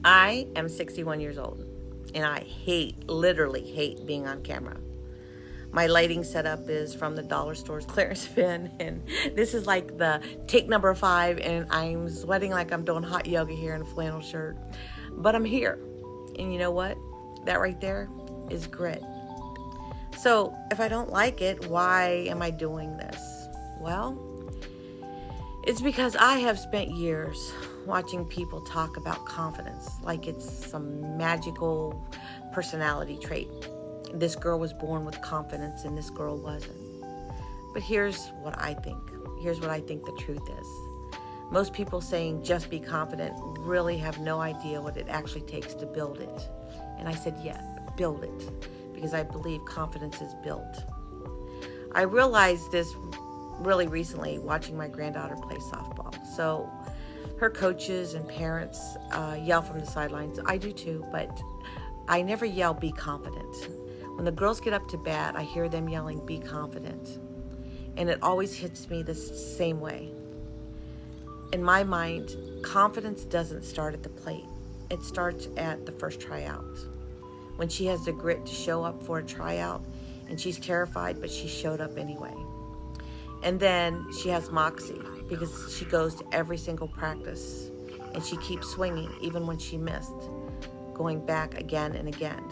I am 61 years old, and I literally hate being on camera. My lighting setup is from the dollar store's clearance bin, and this is like the take number 5, and I'm sweating like I'm doing hot yoga here in a flannel shirt. But I'm here, and you know what? That right there is grit. So if I don't like it, why am I doing this? Well, it's because I have spent years watching people talk about confidence like it's some magical personality trait. This girl was born with confidence and this girl wasn't. But here's what I think. Here's what I think the truth is. Most people saying just be confident really have no idea what it actually takes to build it. And I said, yeah, build it, because I believe confidence is built. I realized this really recently watching my granddaughter play softball. So her coaches and parents yell from the sidelines. I do too, but I never yell, be confident. When the girls get up to bat, I hear them yelling, be confident. And it always hits me the same way. In my mind, confidence doesn't start at the plate. It starts at the first tryout. When she has the grit to show up for a tryout, and she's terrified, but she showed up anyway. And then she has moxie, because she goes to every single practice, and she keeps swinging, even when she missed, going back again and again.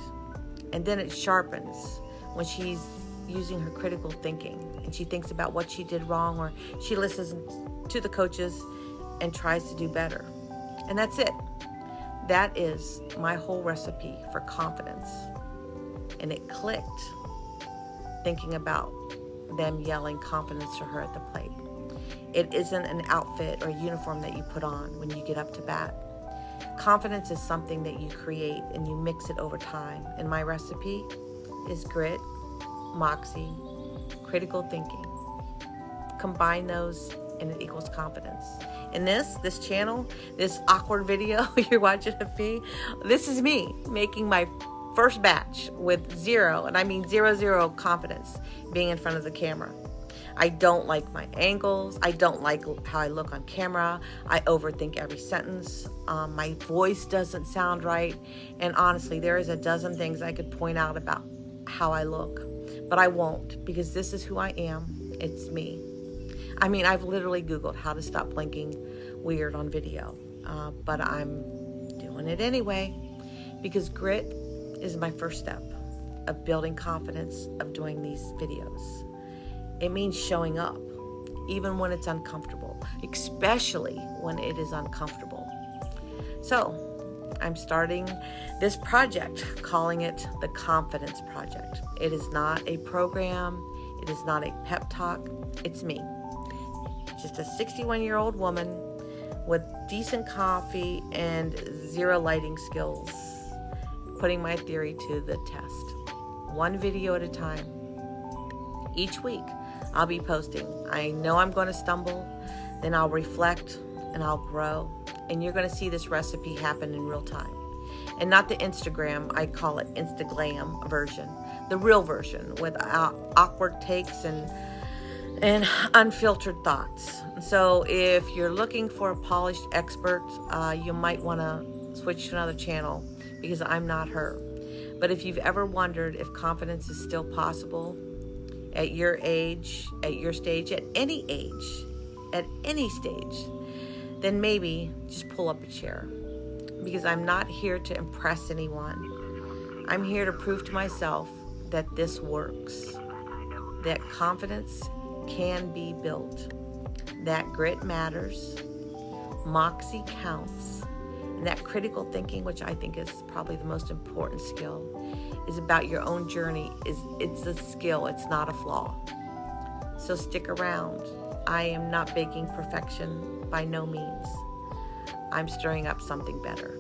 And then it sharpens when she's using her critical thinking, and she thinks about what she did wrong, or she listens to the coaches and tries to do better. And that's it. That is my whole recipe for confidence. And it clicked thinking about them yelling confidence to her at the plate. It isn't an outfit or uniform that you put on when you get up to bat. Confidence is something that you create and you mix it over time. And my recipe is grit, moxie, critical thinking. Combine those and it equals confidence. And this channel, this awkward video you're watching of me, this is me making my first batch with zero, and I mean zero confidence being in front of the camera. I don't like my angles. I don't like how I look on camera. I overthink every sentence. My voice doesn't sound right. And honestly, there is a dozen things I could point out about how I look, but I won't, because this is who I am. It's me. I mean, I've literally Googled how to stop blinking weird on video, but I'm doing it anyway, because grit is my first step of building confidence of doing these videos. It means showing up, even when it's uncomfortable, especially when it is uncomfortable. So I'm starting this project, calling it the Confidence Project. It is not a program. It is not a pep talk. It's me. Just a 61-year-old woman with decent coffee and zero lighting skills, putting my theory to the test. One video at a time. Each week, I'll be posting. I know I'm going to stumble, then I'll reflect and I'll grow. And you're going to see this recipe happen in real time. And not the Instagram, I call it Instaglam version. The real version with awkward takes and unfiltered thoughts. So if you're looking for a polished expert, you might want to switch to another channel, because I'm not her. But if you've ever wondered if confidence is still possible at your age, at your stage, at any age, at any stage, then maybe just pull up a chair, because I'm not here to impress anyone. I'm here to prove to myself that this works, that confidence can be built, that grit matters, moxie counts, and that critical thinking, which I think is probably the most important skill, is about your own journey. It's a skill, it's not a flaw. So stick around. I am not baking perfection, by no means. I'm stirring up something better.